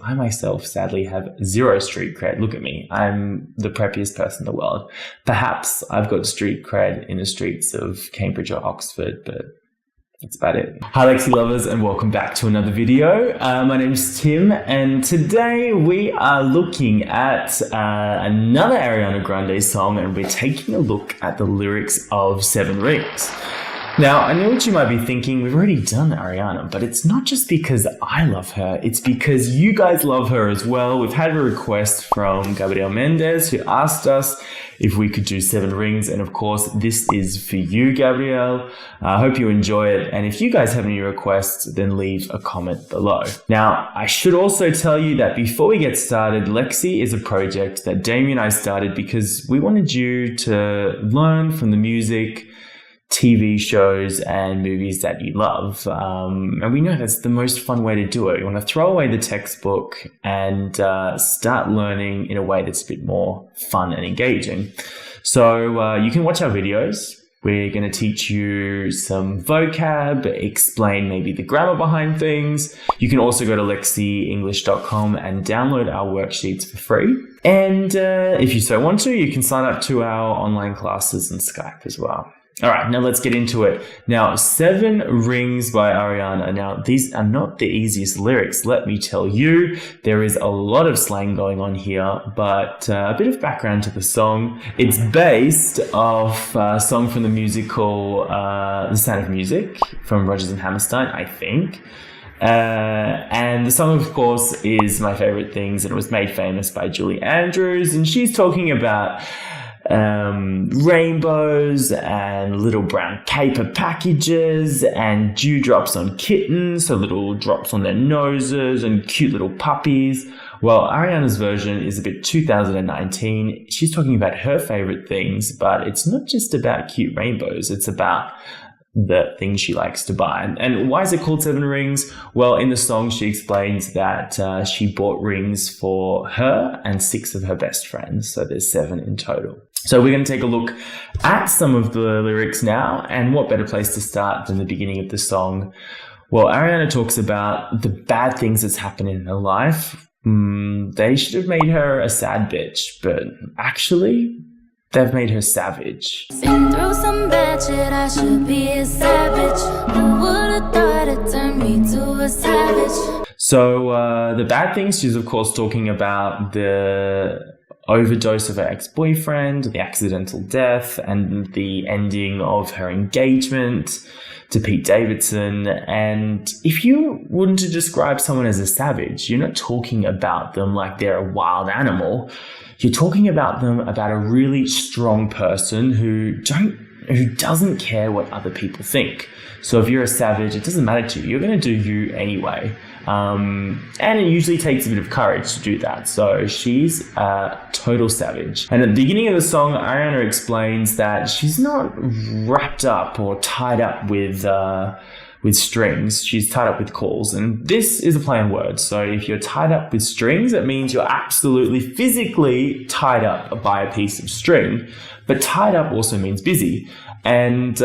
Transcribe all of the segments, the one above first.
I myself sadly have zero street cred. Look at me. I'm the preppiest person in the world. Perhaps I've got street cred in the streets of Cambridge or Oxford, but that's about it. Hi Lexi lovers, and welcome back to another video. My name's Tim, and today we are looking at another Ariana Grande song, and we're taking a look at the lyrics of 7 Rings. Now, I know what you might be thinking, we've already done Ariana, but it's not just because I love her, it's because you guys love her as well. We've had a request from Gabriel Mendez, who asked us if we could do 7 Rings, and of course, this is for you, Gabriel. I hope you enjoy it, and if you guys have any requests, then leave a comment below. Now, I should also tell you that before we get started, Lexi is a project that Damien and I started because we wanted you to learn from the music, TV shows and movies that you love. And we know that's the most fun way to do it. You want to throw away the textbook and start learning in a way that's a bit more fun and engaging. So you can watch our videos. We're going to teach you some vocab, explain maybe the grammar behind things. You can also go to lexieNglish.com and download our worksheets for free. And if you so want to, you can sign up to our online classes and Skype as well. All right, now let's get into it. Now, 7 Rings by Ariana. Now, these are not the easiest lyrics, let me tell you. There is a lot of slang going on here, but a bit of background to the song. It's based off a song from the musical The Sound of Music from Rodgers and Hammerstein, I think. And the song, of course, is My Favorite Things, and it was made famous by Julie Andrews, and she's talking about rainbows and little brown caper packages and dewdrops on kittens, so little drops on their noses, and cute little puppies. Well, Ariana's version is a bit 2019. She's talking about her favorite things, but it's not just about cute rainbows. It's about the things she likes to buy. And why is it called 7 Rings? Well, in the song, she explains that she bought rings for her and 6 of her best friends. So there's 7 in total. So we're going to take a look at some of the lyrics now, and what better place to start than the beginning of the song? Well, Ariana talks about the bad things that's happening in her life. They should have made her a sad bitch, but actually, they've made her savage. Been through some bad shit, I should be a savage. Who would've thought it turned me to a savage? So the bad things, she's of course talking about the overdose of her ex-boyfriend, the accidental death, and the ending of her engagement to Pete Davidson. And if you wouldn't to describe someone as a savage, you're not talking about them like they're a wild animal. You're talking about them about a really strong person who doesn't care what other people think. So if you're a savage, it doesn't matter to you. You're going to do you anyway. And it usually takes a bit of courage to do that. So she's a total savage. And at the beginning of the song, Ariana explains that she's not wrapped up or tied up with strings. She's tied up with calls. And this is a play on words. So if you're tied up with strings, it means you're absolutely physically tied up by a piece of string. But tied up also means busy. And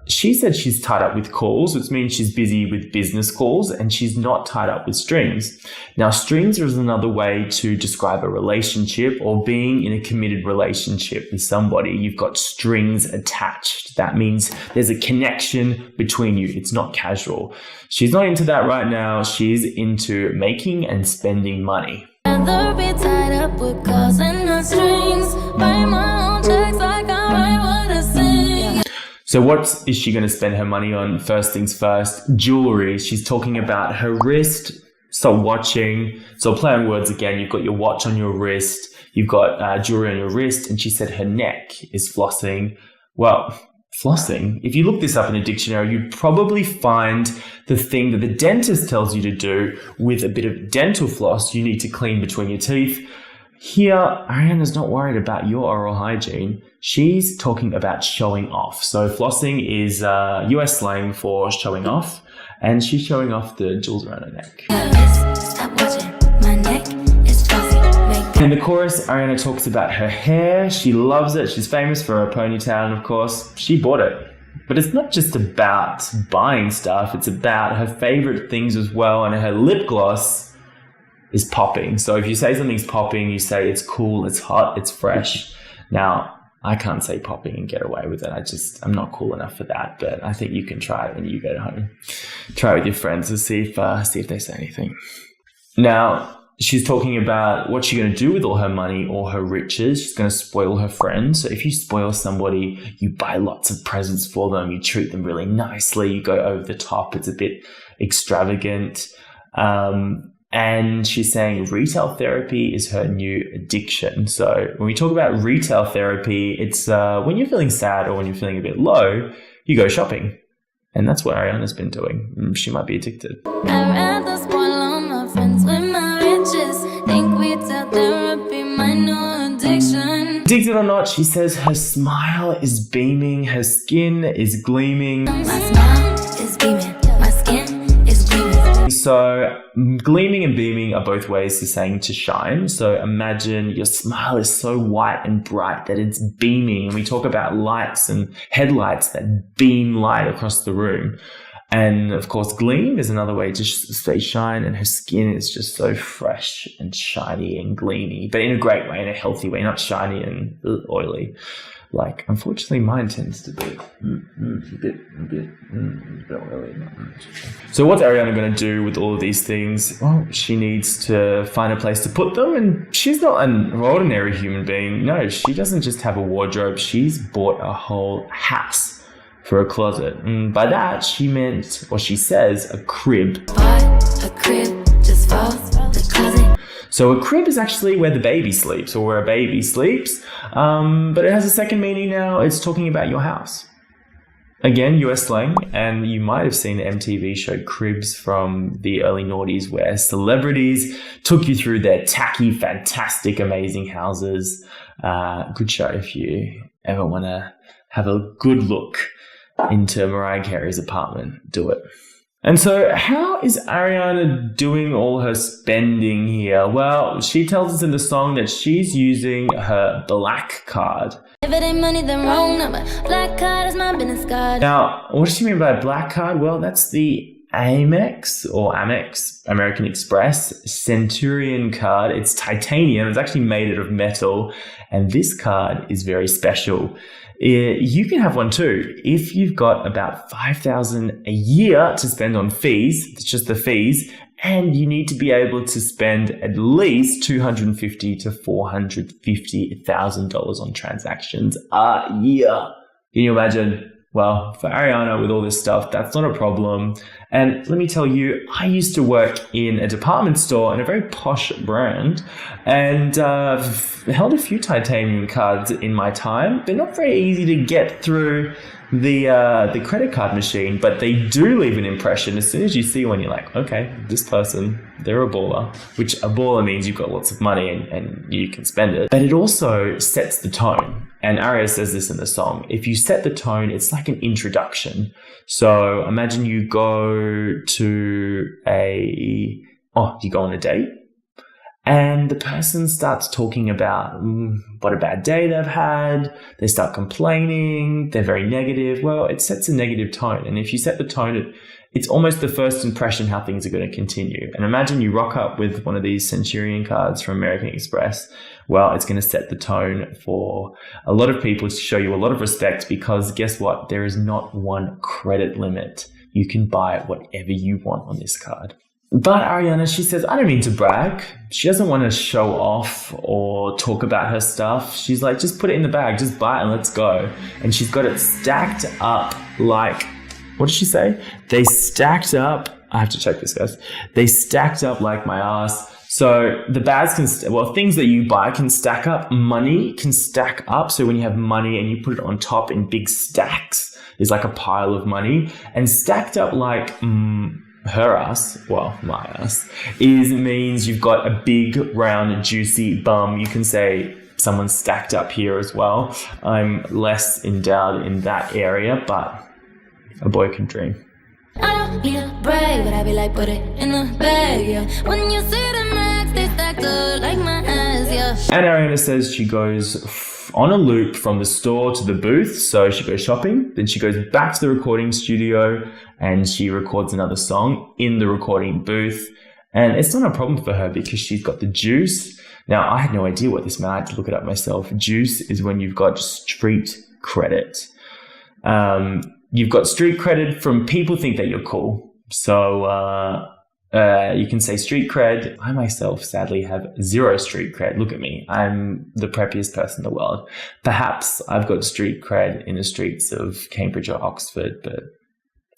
she said she's tied up with calls, which means she's busy with business calls, and she's not tied up with strings. Now, strings is another way to describe a relationship or being in a committed relationship with somebody. You've got strings attached. That means there's a connection between you. It's not casual. She's not into that right now. She's into making and spending money. Rather be tied up with calls and no strings. Write my own checks like I write what I sing. So what is she going to spend her money on? First things first, jewelry. She's talking about her wrist, so watching. So play on words again. You've got your watch on your wrist. You've got jewelry on your wrist. And she said her neck is flossing. Well, flossing, if you look this up in a dictionary, you'd probably find the thing that the dentist tells you to do with a bit of dental floss you need to clean between your teeth. Here, Ariana's not worried about your oral hygiene. She's talking about showing off. So flossing is US slang for showing off, and she's showing off the jewels around her neck. Stop watching, my neck is flossy. In the chorus, Ariana talks about her hair. She loves it. She's famous for her ponytail, and of course, she bought it. But it's not just about buying stuff. It's about her favorite things as well, and her lip gloss is popping. So if you say something's popping, you say it's cool, it's hot, it's fresh. Now, I can't say popping and get away with it. I'm not cool enough for that, but I think you can try it when you get home. Try it with your friends and see if they say anything. Now, she's talking about what she's going to do with all her money or her riches. She's going to spoil her friends. So if you spoil somebody, you buy lots of presents for them. You treat them really nicely. You go over the top. It's a bit extravagant. And she's saying retail therapy is her new addiction. So when we talk about retail therapy, it's when you're feeling sad or when you're feeling a bit low, you go shopping. And that's what Ariana's been doing. She might be addicted. I'd rather spoil all my friends with my riches. Think retail therapy, my new addiction. Addicted or not, she says her smile is beaming, her skin is gleaming. My smile is beaming, my skin is gleaming. So gleaming and beaming are both ways to saying to shine. So imagine your smile is so white and bright that it's beaming. And we talk about lights and headlights that beam light across the room. And of course, gleam is another way to say shine, and her skin is just so fresh and shiny and gleamy, but in a great way, in a healthy way, not shiny and oily. Like, unfortunately, mine tends to be a bit oily. So what's Ariana going to do with all of these things? Well, she needs to find a place to put them, and she's not an ordinary human being. No, she doesn't just have a wardrobe. She's bought a whole house for a closet. And by that, she meant, or she says, a crib. Bought a crib just for the closet. So a crib is actually where the baby sleeps, or where a baby sleeps, but it has a second meaning now. It's talking about your house. Again, US slang, and you might have seen the MTV show Cribs from the early noughties, where celebrities took you through their tacky, fantastic, amazing houses. Good show if you ever want to have a good look into Mariah Carey's apartment. Do it. And so how is Ariana doing all her spending here? Well, she tells us in the song that she's using her black card. If it ain't money, then wrong number. Black card is my business card. Now, what does she mean by black card? Well, that's the Amex, American Express Centurion card. It's titanium. It's actually made out of metal. And this card is very special. You can have one too. If you've got about $5,000 a year to spend on fees, it's just the fees, and you need to be able to spend at least $250,000 to $450,000 on transactions a year. Can you imagine? Well, for Ariana, with all this stuff, that's not a problem. And let me tell you, I used to work in a department store in a very posh brand, and held a few titanium cards in my time. They're not very easy to get through the credit card machine, but they do leave an impression. As soon as you see one, you're like, okay, this person, they're a baller, which a baller means you've got lots of money and you can spend it. But it also sets the tone. And Aria says this in the song. If you set the tone, it's like an introduction. So imagine you go to you go on a date, and the person starts talking about what a bad day they've had. They start complaining. They're very negative. Well, it sets a negative tone. And if you set the tone, it's almost the first impression how things are going to continue. And imagine you rock up with one of these Centurion cards from American Express. Well, it's going to set the tone for a lot of people to show you a lot of respect, because guess what? There is not one credit limit. You can buy whatever you want on this card. But Ariana, she says, I don't mean to brag. She doesn't want to show off or talk about her stuff. She's like, just put it in the bag, just buy it and let's go. And she's got it stacked up like, what did she say? They stacked up. I have to check this, guys. They stacked up like my ass. So the bags can, things that you buy can stack up. Money can stack up. So when you have money and you put it on top in big stacks, there's like a pile of money. And stacked up like her ass, well, my ass, means you've got a big, round, juicy bum. You can say someone's stacked up here as well. I'm less endowed in that area, but a boy can dream. I don't need a brag, but I be like, put it in the bag, yeah. When you see the max, they stacked up like my ass, yeah. And Ariana says she goes on a loop from the store to the booth. So she goes shopping, then she goes back to the recording studio and she records another song in the recording booth. And it's not a problem for her because she's got the juice. Now, I had no idea what this meant. I had to look it up myself. Juice is when you've got street credit. You've got street cred from people think that you're cool. So you can say street cred. I myself, sadly, have zero street cred. Look at me. I'm the preppiest person in the world. Perhaps I've got street cred in the streets of Cambridge or Oxford, but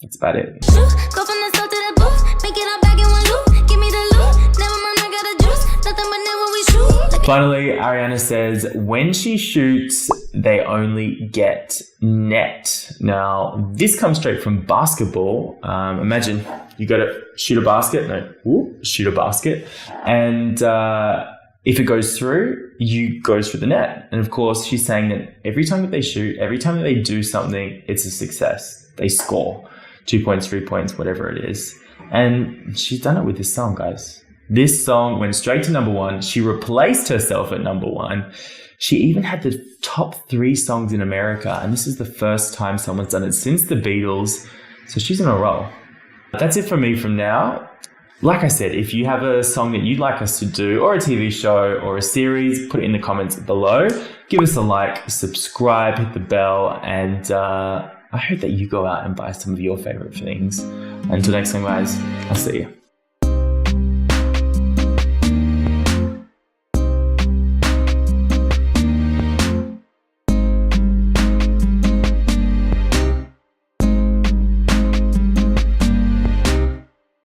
that's about it. Go from the south to the booth, make it all back in one loop. Give me the loot, never mind, I got a juice. Nothing but never we shoot. Finally, Ariana says, when she shoots, they only get net. Now, this comes straight from basketball. Imagine you got to shoot a basket. Shoot a basket. And if it goes through, you goes through the net. And of course, she's saying that every time that they shoot, every time that they do something, it's a success. They score 2 points, 3 points, whatever it is. And she's done it with this song, guys. This song went straight to number one. She replaced herself at number one. She even had the top 3 songs in America. And this is the first time someone's done it since the Beatles. So she's on a roll. That's it for me from now. Like I said, if you have a song that you'd like us to do, or a TV show or a series, put it in the comments below. Give us a like, subscribe, hit the bell, and I hope that you go out and buy some of your favorite things. Until next time, guys, I'll see you.